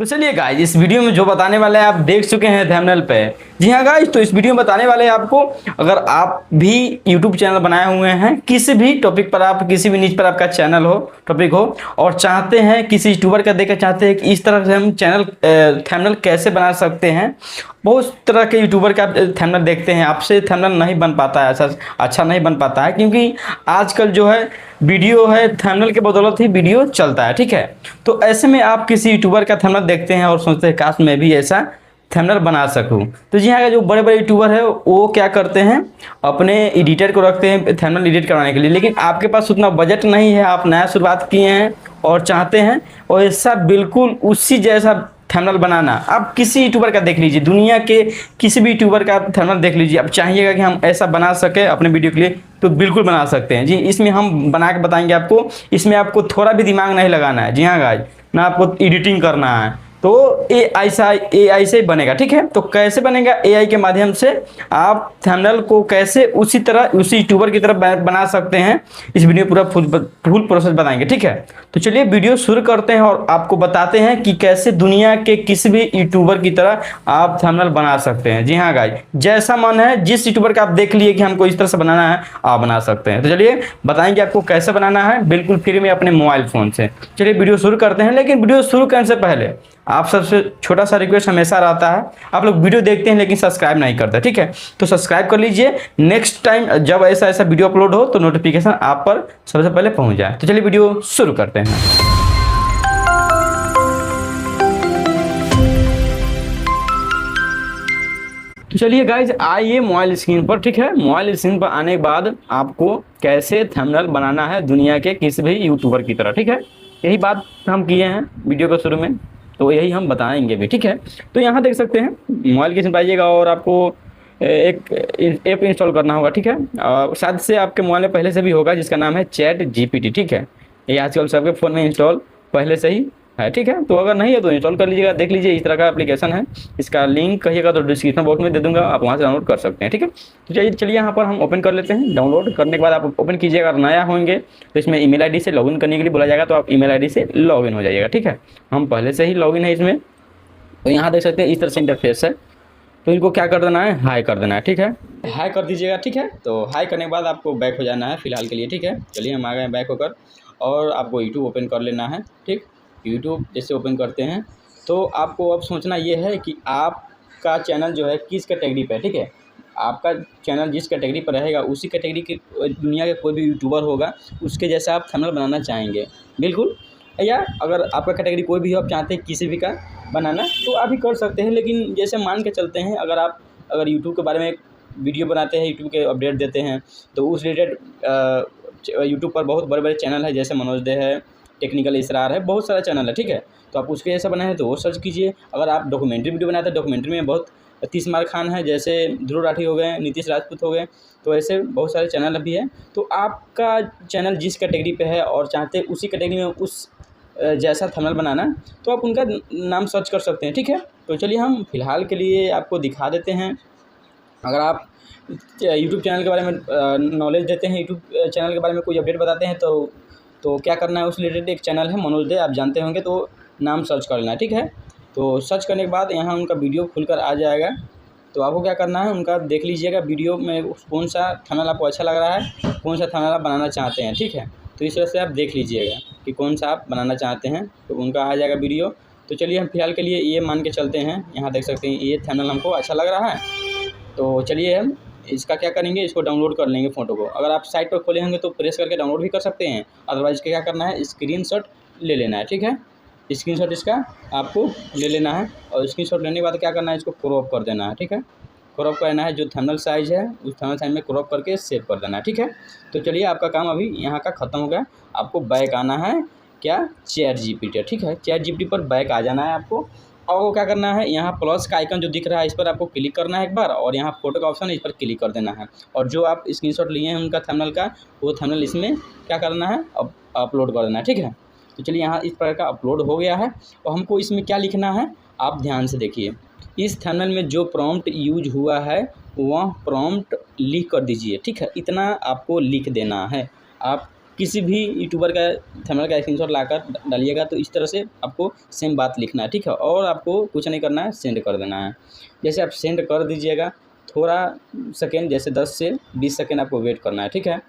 तो चलिए गाइस, इस वीडियो में जो बताने वाले हैं आप देख चुके हैं थंबनेल पे। जी हाँ गाइस, तो इस वीडियो में बताने वाले हैं आपको, अगर आप भी यूट्यूब चैनल बनाए हुए हैं, किसी भी टॉपिक पर, आप किसी भी नीच पर आपका चैनल हो, टॉपिक हो, और चाहते हैं किसी यूट्यूबर का देखकर चाहते हैं कि इस तरह से हम चैनल थंबनेल कैसे बना सकते हैं। बहुत तरह के यूट्यूबर का थंबनेल देखते हैं, आपसे थंबनेल नहीं बन पाता है, ऐसा अच्छा नहीं बन पाता है, क्योंकि आजकल जो है वीडियो है, थंबनेल के बदौलत ही वीडियो चलता है। ठीक है, तो ऐसे में आप किसी यूट्यूबर का थंबनेल देखते हैं और सोचते हैं काश मैं भी ऐसा थंबनेल बना सकूं। तो जी हाँ, जो बड़े बड़े यूट्यूबर है वो क्या करते हैं, अपने एडिटर को रखते हैं थंबनेल एडिट करवाने के लिए। लेकिन आपके पास उतना बजट नहीं है, आप नया शुरुआत किए हैं और चाहते हैं और ऐसा बिल्कुल उसी जैसा थंबनेल बनाना। आप किसी यूट्यूबर का देख लीजिए, दुनिया के किसी भी यूट्यूबर का थंबनेल देख लीजिए, आप चाहिएगा कि हम ऐसा बना सके अपने वीडियो के लिए, तो बिल्कुल बना सकते हैं जी। इसमें हम बना के बताएंगे आपको, इसमें आपको थोड़ा भी दिमाग नहीं लगाना है। जी हाँ गाइस, ना आपको एडिटिंग करना है, तो एआई से बनेगा। ठीक है, तो कैसे बनेगा एआई के माध्यम से, आप थंबनेल को कैसे उसी तरह उसी यूट्यूबर की तरह बना सकते हैं, इस वीडियो में पूरा फुल प्रोसेस बताएंगे। ठीक है, तो चलिए वीडियो शुरू करते हैं और आपको बताते हैं कि कैसे दुनिया के किसी भी यूट्यूबर की तरह आप थंबनेल बना सकते हैं। जी हाँ गाइस, जैसा मन है, जिस यूट्यूबर का आप देख लिए कि हमको इस तरह से बनाना है, आप बना सकते हैं। तो चलिए बताएंगे आपको कैसे बनाना है, बिल्कुल फ्री में अपने मोबाइल फोन से। चलिए वीडियो शुरू करते हैं, लेकिन वीडियो शुरू करने से पहले आप सबसे छोटा सा रिक्वेस्ट हमेशा रहता है, आप लोग वीडियो देखते हैं लेकिन सब्सक्राइब नहीं करते। ठीक है, तो सब्सक्राइब कर लीजिए, नेक्स्ट टाइम जब ऐसा ऐसा वीडियो अपलोड हो तो नोटिफिकेशन आप पर सबसे पहले पहुंच जाए। तो चलिए वीडियो शुरू करते हैं। तो चलिए गाइज, आइए मोबाइल स्क्रीन पर। ठीक है, मोबाइल स्क्रीन पर आने के बाद आपको कैसे थंबनेल बनाना है दुनिया के किसी भी यूट्यूबर की तरह। ठीक है, यही बात हम किए हैं वीडियो के शुरू में, तो यही हम बताएंगे भी। ठीक है, तो यहाँ देख सकते हैं मोबाइल की स्क्रीन पर आइएगा और आपको एक ऐप इंस्टॉल करना होगा। ठीक है, शायद से आपके मोबाइल में पहले से भी होगा, जिसका नाम है चैट जीपीटी। ठीक है, ये आजकल सबके फ़ोन में इंस्टॉल पहले से ही है। ठीक है, तो अगर नहीं है तो इंस्टॉल कर लीजिएगा, देख लीजिए इस तरह का एप्लीकेशन है। इसका लिंक कहिएगा तो डिस्क्रिप्शन बॉक्स में दे दूंगा, आप वहाँ से डाउनलोड कर सकते हैं। ठीक है, तो चलिए यहाँ पर हम ओपन कर लेते हैं। डाउनलोड करने के बाद आप ओपन कीजिएगा, अगर नया होंगे तो इसमें ईमेल आईडी से लॉगिन करने के लिए बोला जाएगा, तो आप ईमेल आईडी से लॉगिन हो जाइएगा। ठीक है, हम पहले से ही लॉगिन है इसमें। तो यहाँ देख सकते हैं इस तरह से इंटरफेस है, तो इनको क्या कर देना है, हाई कर देना है। ठीक है, हाई कर दीजिएगा। ठीक है, तो हाई करने के बाद आपको बैक हो जाना है फिलहाल के लिए। ठीक है, चलिए हम आ गए बैक होकर, और आपको यूट्यूब ओपन कर लेना है। ठीक, यूट्यूब जैसे ओपन करते हैं तो आपको अब सोचना ये है कि आपका चैनल जो है किस कैटेगरी पे है। ठीक है, आपका चैनल जिस कैटेगरी पर रहेगा उसी कैटेगरी के दुनिया के कोई भी यूट्यूबर होगा उसके जैसा आप थंबनेल बनाना चाहेंगे, बिल्कुल। या अगर आपका कैटेगरी कोई भी हो, आप चाहते हैं किसी भी का बनाना, तो आप भी कर सकते हैं। लेकिन जैसे मान के चलते हैं, अगर यूट्यूब के बारे में वीडियो बनाते हैं, यूट्यूब के अपडेट देते हैं, तो उस रिलेटेड यूट्यूब पर बहुत बड़े बड़े चैनल है, जैसे मनोज दे है, टेक्निकल इसरार है, बहुत सारा चैनल है। ठीक है, तो आप उसके जैसा बनाए हैं तो वो सर्च कीजिए। अगर आप डॉक्यूमेंट्री वीडियो बनाते हैं, डॉक्यूमेंट्री में बहुत तीसमार खान है, जैसे ध्रुव राठी हो गए, नीतीश राजपूत हो गए, तो ऐसे बहुत सारे चैनल भी हैं। तो आपका चैनल जिस कैटेगरी पे है और चाहते हैं उसी कैटेगरी में उस जैसा थंबनेल बनाना, तो आप उनका नाम सर्च कर सकते हैं। ठीक है, तो चलिए हम फ़िलहाल के लिए आपको दिखा देते हैं। अगर आप यूट्यूब चैनल के बारे में नॉलेज देते हैं, यूट्यूब चैनल के बारे में कोई अपडेट बताते हैं, तो क्या करना है, उस रिलेटेड एक चैनल है मनोज दे, आप जानते होंगे, तो नाम सर्च कर लेना है। ठीक है, तो सर्च करने के बाद यहाँ उनका वीडियो खुलकर आ जाएगा, तो आपको क्या करना है, उनका देख लीजिएगा वीडियो में कौन सा थंबनेल आपको अच्छा लग रहा है, कौन सा थंबनेल आप बनाना चाहते हैं। ठीक है, तो इस वजह से आप देख लीजिएगा कि कौन सा आप बनाना चाहते हैं, तो उनका आ जाएगा वीडियो। तो चलिए हम फिलहाल के लिए ये मान के चलते हैं, यहाँ देख सकते हैं ये थंबनेल हमको अच्छा लग रहा है, तो चलिए हम इसका क्या करेंगे, इसको डाउनलोड कर लेंगे फ़ोटो को। अगर आप साइट पर खोले होंगे तो प्रेस करके डाउनलोड भी कर सकते हैं, अदरवाइज़ क्या करना है, स्क्रीनशॉट ले लेना है। ठीक है, स्क्रीनशॉट इसका आपको ले लेना है, और स्क्रीनशॉट लेने के बाद क्या करना है, इसको क्रॉप कर देना है। ठीक है, क्रॉप करना है, जो थंबनेल साइज़ है उस थंबनेल साइज़ में क्रॉप करके सेव कर देना है। ठीक है, तो चलिए आपका काम अभी यहाँ का ख़त्म हो गया, आपको बैक आना है क्या, चैट जीपीटी। ठीक है, चैट जीपीटी पर बैक आ जाना है आपको, और वो क्या करना है, यहाँ प्लस का आइकन जो दिख रहा है इस पर आपको क्लिक करना है एक बार, और यहाँ फोटो का ऑप्शन है इस पर क्लिक कर देना है, और जो आप स्क्रीनशॉट लिए हैं उनका थंबनेल का, वो थंबनेल इसमें क्या करना है, अपलोड कर देना है। ठीक है, तो चलिए यहाँ इस प्रकार का अपलोड हो गया है, और हमको इसमें क्या लिखना है, आप ध्यान से देखिए। इस थंबनेल में जो प्रॉम्प्ट यूज हुआ है वह प्रॉम्प्ट लिख कर दीजिए। ठीक है, इतना आपको लिख देना है। आप किसी भी यूट्यूबर का थंबनेल का स्क्रीनशॉट लाकर डालिएगा तो इस तरह से आपको सेम बात लिखना है, ठीक है। और आपको कुछ नहीं करना है, सेंड कर देना है। जैसे आप सेंड कर दीजिएगा, थोड़ा सेकेंड जैसे 10 से 20 सेकेंड आपको वेट करना है, ठीक है।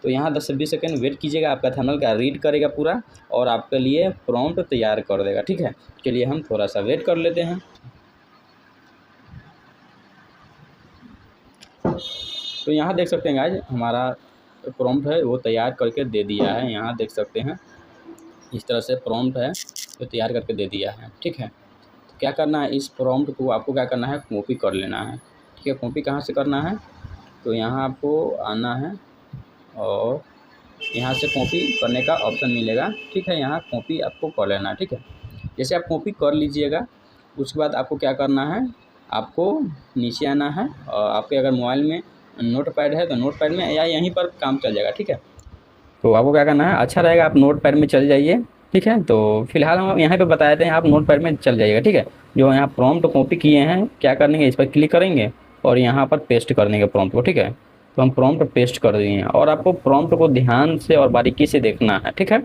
तो यहाँ 10 से 20 सेकेंड वेट कीजिएगा, आपका थंबनेल का रीड करेगा पूरा और आपके लिए प्रॉम्प्ट तैयार कर देगा, ठीक है। चलिए हम थोड़ा सा वेट कर लेते हैं। तो यहाँ देख सकते हैं गाइज, हमारा प्रॉम्प्ट है वो तैयार करके दे दिया है। यहाँ देख सकते हैं इस तरह से प्रॉम्प्ट है तो तैयार करके दे दिया है, ठीक है। तो क्या करना है, इस प्रॉम्प्ट को आपको क्या करना है, कॉपी कर लेना है, ठीक है। कॉपी कहाँ से करना है, तो यहाँ आपको आना है और यहाँ से कॉपी करने का ऑप्शन मिलेगा, ठीक है। यहाँ कॉपी आपको कर लेना है, ठीक है। जैसे आप कॉपी कर लीजिएगा, उसके बाद आपको क्या करना है, आपको नीचे आना है और आपके अगर मोबाइल में नोटपैड है तो नोटपैड में या यहीं पर काम चल जाएगा, ठीक है। तो आपको क्या करना है, अच्छा रहेगा आप नोटपैड में चल जाइए, ठीक है। तो फिलहाल हम यहाँ पे बता देते हैं, आप नोटपैड में चल जाइएगा, ठीक है। जो यहाँ प्रॉम्प्ट कॉपी किए हैं, क्या करेंगे, इस पर क्लिक करेंगे और यहाँ पर पेस्ट कर देंगे प्रॉम्प्ट को, ठीक है। तो हम प्रॉम्प्ट पेस्ट कर दिए हैं और आपको प्रॉम्प्ट को ध्यान से और बारीकी से देखना है, ठीक है।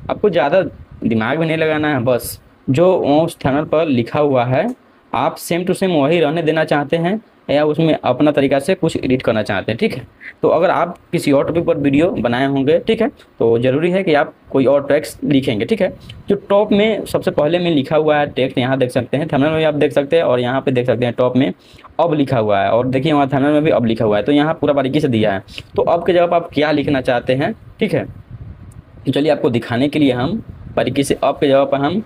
आपको ज़्यादा दिमाग भी नहीं लगाना है, बस जो उस थंबनेल पर लिखा हुआ है आप सेम टू सेम वही रहने देना चाहते हैं या उसमें अपना तरीका से कुछ एडिट करना चाहते हैं, ठीक है। तो अगर आप किसी और टॉपिक पर वीडियो बनाए होंगे, ठीक है, तो ज़रूरी है कि आप कोई और टेक्स्ट लिखेंगे, ठीक है। जो टॉप में सबसे पहले में लिखा हुआ है टेक्स्ट, यहाँ देख सकते हैं, थंबनेल में भी आप देख सकते हैं और यहाँ पे देख सकते हैं टॉप में अब लिखा हुआ है और देखिए वहाँ थंबनेल में भी अब लिखा हुआ है। तो यहाँ पूरा बारीकी से दिया है। तो अब के जवाब आप क्या लिखना चाहते हैं, ठीक है। तो चलिए आपको दिखाने के लिए हम बारीकी से अब के जवाब पर हम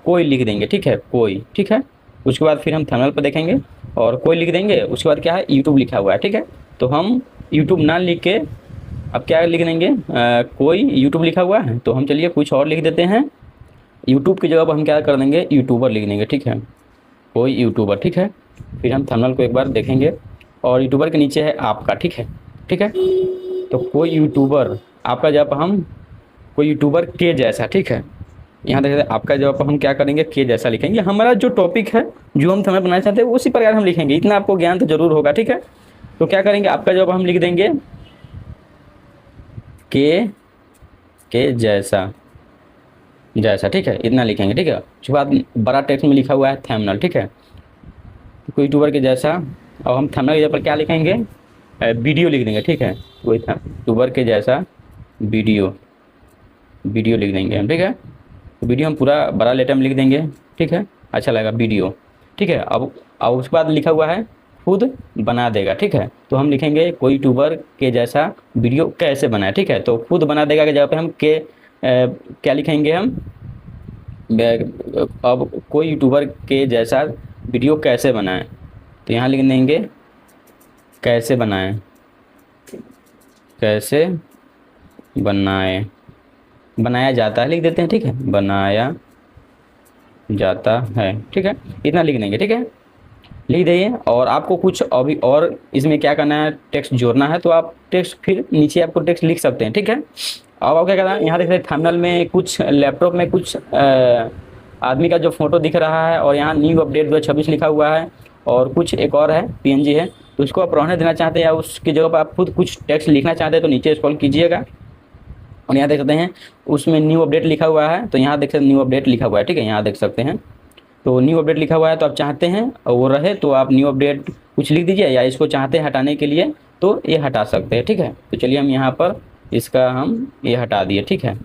कोई लिख देंगे, ठीक है, कोई, ठीक है। उसके बाद फिर हम थंबनेल पर देखेंगे और कोई लिख देंगे, उसके बाद क्या है, यूट्यूब लिखा हुआ है, ठीक है। तो हम यूट्यूब ना लिख के अब क्या लिख देंगे, कोई यूट्यूब लिखा हुआ है तो हम चलिए कुछ और लिख देते हैं। यूट्यूब की जगह पर हम क्या कर देंगे, यूट्यूबर लिख देंगे, ठीक है, कोई यूट्यूबर, ठीक है। फिर हम थंबनेल को एक बार देखेंगे और यूट्यूबर के नीचे है आपका, ठीक है, ठीक है। तो कोई यूट्यूबर, आपका जब हम कोई यूट्यूबर के जैसा, ठीक है। यहाँ देखते हैं आपका जवाब हम क्या करेंगे, के जैसा लिखेंगे। हमारा जो टॉपिक है, जो हम थंबनेल बनाना चाहते हैं उसी प्रकार हम लिखेंगे, इतना आपको ज्ञान तो जरूर होगा, ठीक है। तो क्या करेंगे, आपका जवाब हम लिख देंगे के जैसा, जैसा, ठीक है, इतना लिखेंगे, ठीक है। उसके बाद बड़ा टेक्स्ट में लिखा हुआ है थंबनेल, ठीक है, कोई यूट्यूबर के जैसा। और हम थंबनेल के जगह पर क्या लिखेंगे, वीडियो लिख देंगे, ठीक है, कोई यूट्यूबर के जैसा वीडियो, वीडियो लिख देंगे हम, ठीक है। वीडियो हम पूरा बड़ा लेटर में लिख देंगे, ठीक है, अच्छा लगेगा वीडियो, ठीक है। अब उसके बाद लिखा हुआ है खुद बना देगा, ठीक है। तो हम लिखेंगे कोई यूट्यूबर के जैसा वीडियो कैसे बनाए, ठीक है। तो खुद बना देगा के जगह पे हम क्या लिखेंगे हम, अब कोई यूट्यूबर के जैसा वीडियो कैसे बनाएं, तो यहाँ लिख देंगे कैसे बनाएं, कैसे बनाएं, बनाया जाता है लिख देते हैं, ठीक है, बनाया जाता है, ठीक है, इतना लिख देंगे, ठीक है, लिख दीजिए। और आपको कुछ अभी और इसमें क्या करना है, टेक्स्ट जोड़ना है, तो आप टेक्स्ट फिर नीचे आपको टेक्स्ट लिख सकते हैं, ठीक है। अब आप क्या करना है, यहाँ देख रहे हैं थंबनेल में कुछ लैपटॉप में कुछ आदमी का जो फोटो दिख रहा है और यहाँ न्यू अपडेट 2026 लिखा हुआ है और कुछ एक और है PNG है, तो उसको आप रहने देना चाहते हैं या उसकी जगह पर आप खुद कुछ टेक्स्ट लिखना चाहते हैं तो नीचे स्क्रॉल कीजिएगा और यहाँ देख सकते हैं उसमें न्यू अपडेट लिखा हुआ है, तो यहाँ देख सकते हैं न्यू अपडेट लिखा हुआ है, ठीक है, यहाँ देख सकते हैं। तो न्यू अपडेट लिखा हुआ है, तो आप चाहते हैं वो रहे तो आप न्यू अपडेट कुछ लिख दीजिए, या इसको चाहते हैं हटाने के लिए तो ये हटा सकते हैं, ठीक है। तो चलिए हम यहाँ पर इसका हम ये हटा दिए, ठीक है,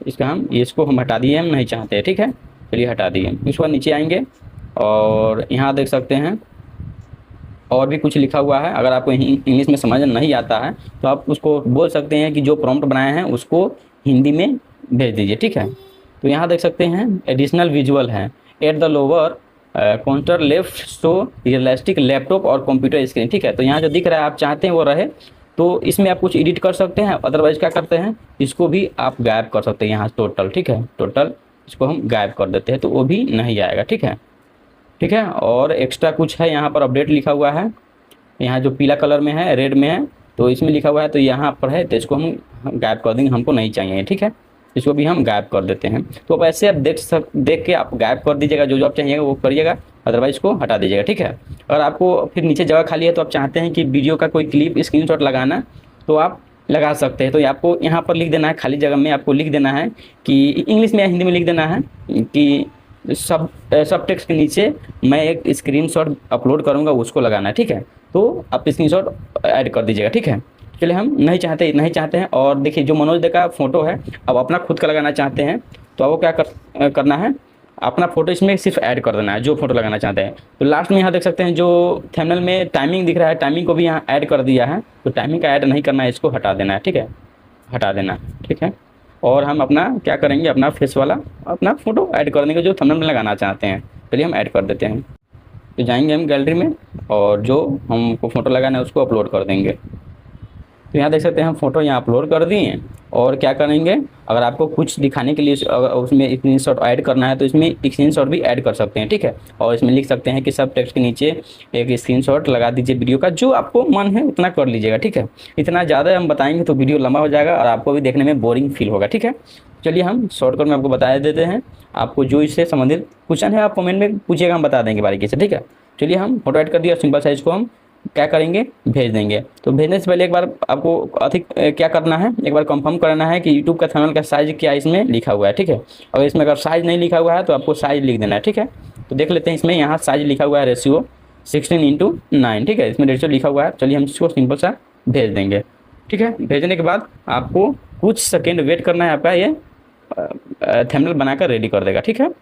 इसका हम इसको हम हटा दिए, हम नहीं चाहते हैं, ठीक है, चलिए हटा दिए। उसके बाद नीचे आएंगे और यहाँ देख सकते हैं और भी कुछ लिखा हुआ है। अगर आपको इंग्लिश में समझ नहीं आता है तो आप उसको बोल सकते हैं कि जो प्रॉम्प्ट बनाए हैं उसको हिंदी में भेज दीजिए, ठीक है। तो यहाँ देख सकते हैं एडिशनल विजुअल है, at the lower counter left show realistic laptop और कंप्यूटर स्क्रीन, ठीक है। तो यहाँ जो दिख रहा है आप चाहते हैं वो रहे तो इसमें आप कुछ एडिट कर सकते हैं, अदरवाइज क्या करते हैं इसको भी आप गायब कर सकते हैं यहाँ टोटल, ठीक है, टोटल इसको हम गायब कर देते हैं तो वो भी नहीं आएगा, ठीक है, ठीक है। और एक्स्ट्रा कुछ है यहाँ पर अपडेट लिखा हुआ है, यहाँ जो पीला कलर में है रेड में है तो इसमें लिखा हुआ है तो यहाँ पर है तो इसको हम गायब कर देंगे, हमको नहीं चाहिए, ठीक है, इसको भी हम गायब कर देते हैं। तो अब ऐसे आप देख के आप गायब कर दीजिएगा, जो आप चाहिएगा वो करिएगा, अदरवाइज को हटा दीजिएगा, ठीक है। अगर आपको फिर नीचे जगह खाली है तो आप चाहते हैं कि वीडियो का कोई क्लिप स्क्रीनशॉट लगाना तो आप लगा सकते हैं। तो आपको यहाँ पर लिख देना है, खाली जगह में आपको लिख देना है कि इंग्लिश में या हिंदी में लिख देना है कि सब टेक्स्ट के नीचे मैं एक स्क्रीनशॉट अपलोड करूँगा, उसको लगाना है, ठीक है। तो आप स्क्रीनशॉट ऐड कर दीजिएगा, ठीक है। चलिए हम नहीं चाहते हैं। और देखिए जो मनोज दा का फ़ोटो है, अब अपना खुद का लगाना चाहते हैं तो आपको क्या करना है, अपना फ़ोटो इसमें सिर्फ ऐड कर देना है, जो फ़ोटो लगाना चाहते हैं। तो लास्ट में यहाँ देख सकते हैं जो थंबनेल में टाइमिंग दिख रहा है, टाइमिंग को भी यहाँ ऐड कर दिया है। तो टाइमिंग का ऐड नहीं करना है, इसको हटा देना है, ठीक है, हटा देना, ठीक है। और हम अपना क्या करेंगे, अपना फेस वाला अपना फ़ोटो ऐड कर देंगे जो थंबनेल में लगाना चाहते हैं। चलिए हम ऐड कर देते हैं। तो जाएंगे हम गैलरी में और जो हमको फ़ोटो लगाना है उसको अपलोड कर देंगे। तो यहाँ देख सकते हैं हम फ़ोटो यहाँ अपलोड कर दिए हैं। और क्या करेंगे, अगर आपको कुछ दिखाने के लिए अगर उसमें स्क्रीनशॉट ऐड करना है तो इसमें स्क्रीनशॉट भी ऐड कर सकते हैं, ठीक है। और इसमें लिख सकते हैं कि सब टेक्स्ट के नीचे एक स्क्रीनशॉट लगा दीजिए वीडियो का, जो आपको मन है उतना कर लीजिएगा, ठीक है। इतना ज़्यादा हम बताएंगे तो वीडियो लंबा हो जाएगा और आपको भी देखने में बोरिंग फील होगा, ठीक है। चलिए हम शॉर्टकट में आपको बता देते हैं। आपको जो इससे संबंधित क्वेश्चन है आप कमेंट में पूछिएगा, हम बता देंगे बारीकी से, ठीक है। चलिए हम फोटो ऐड कर दिया, सिंपल साइज को हम क्या करेंगे, भेज देंगे। तो भेजने से पहले एक बार आपको अधिक क्या करना है, एक बार कंफर्म करना है कि यूट्यूब का थंबनेल का साइज़ क्या इसमें लिखा हुआ है, ठीक है। और इसमें अगर साइज़ नहीं लिखा हुआ है तो आपको साइज़ लिख देना है, ठीक है। तो देख लेते हैं, इसमें यहाँ साइज़ लिखा हुआ है रेशियो 16:9, ठीक है, इसमें रेशियो लिखा हुआ है। चलिए हम इसको सिंपल सा भेज देंगे, ठीक है। भेजने के बाद आपको कुछ सेकेंड वेट करना है, आपका ये थंबनेल बनाकर रेडी कर देगा, ठीक है।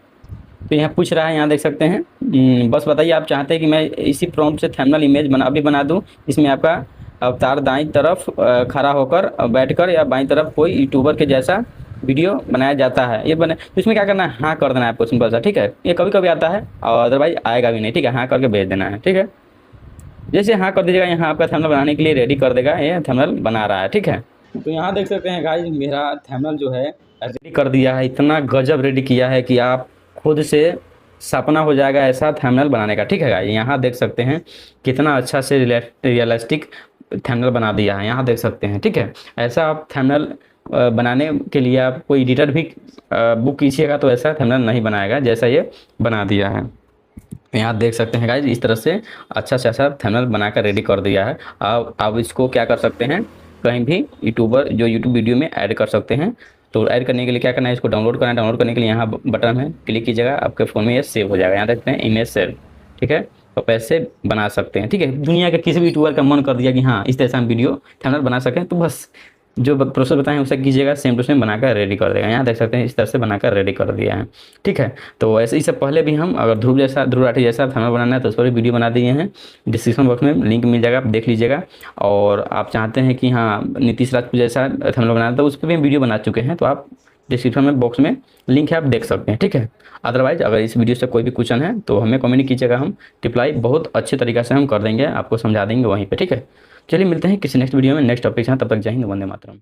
तो यहाँ पूछ रहा है, यहाँ देख सकते हैं, बस बताइए आप चाहते हैं कि मैं इसी प्रॉम्प्ट से थंबनेल इमेज अभी बना दूँ। इसमें आपका अवतार दाईं तरफ खड़ा होकर बैठकर या बाईं तरफ कोई यूट्यूबर के जैसा वीडियो बनाया जाता है, ये बने। तो इसमें क्या करना है, हाँ कर देना है आपको, सिंपल सा, ठीक है। ये कभी कभी आता है और अदरवाइज आएगा भी नहीं, ठीक है। हाँ करके भेज देना है, ठीक है। जैसे हाँ कर दीजिएगा, यहाँ आपका थंबनेल बनाने के लिए रेडी कर देगा, ये थंबनेल बना रहा है, ठीक है। तो यहाँ देख सकते हैं गाइस, मेरा थंबनेल जो है रेडी कर दिया है। इतना गजब रेडी किया है कि आप खुद से सपना हो जाएगा ऐसा थंबनेल बनाने का, ठीक है गाइस। यहाँ देख सकते हैं कितना अच्छा से रियलिस्टिक थंबनेल बना दिया है, यहाँ देख सकते हैं, ठीक है। ऐसा आप थंबनेल बनाने के लिए आप कोई एडिटर भी बुक कीजिएगा तो ऐसा थंबनेल नहीं बनाएगा जैसा ये बना दिया है। यहाँ देख सकते हैं गाइस, इस तरह से अच्छा से अच्छा थंबनेल बनाकर रेडी कर दिया है। आप इसको क्या कर सकते हैं, कहीं भी यूट्यूब वीडियो में ऐड कर सकते हैं। तो ऐड करने के लिए क्या करना है, इसको डाउनलोड करना है। डाउनलोड करने के लिए यहाँ बटन है, क्लिक कीजिएगा, आपके फ़ोन में ये सेव हो जाएगा। यहाँ देखते हैं इमेज सेव, ठीक है। तो पैसे बना सकते हैं, ठीक है। दुनिया के किसी भी यूट्यूबर का मन कर दिया कि हाँ इस तरह से हम वीडियो थंबनेल बना सकें, तो बस जो प्रोसेस बताएं उसे कीजिएगा, सेम टू सेम बनाकर रेडी कर देगा। यहाँ देख सकते हैं इस तरह से बनाकर रेडी कर दिया है, ठीक है। तो ऐसे इससे पहले भी हम अगर ध्रुव राठी जैसा थंबनेल बनाना है तो उस पर भी वीडियो बना दिए हैं। डिस्क्रिप्शन बॉक्स में लिंक मिल जाएगा, आप देख लीजिएगा। और आप चाहते हैं कि हाँ नीतीश राजपूत जैसा थंबनेल बनाना, तो उस पर भी हम वीडियो बना चुके हैं, तो आप डिस्क्रिप्शन में बॉक्स में लिंक है, आप देख सकते हैं, ठीक है। अदरवाइज अगर इस वीडियो से कोई भी क्वेश्चन है तो हमें कमेंट कीजिएगा, हम रिप्लाई बहुत अच्छे तरीके से हम कर देंगे, आपको समझा देंगे वहीं पे, ठीक है। चलिए मिलते हैं किसी नेक्स्ट वीडियो में नेक्स्ट टॉपिक से, तब तक जय हिंद, वंदे मातरम।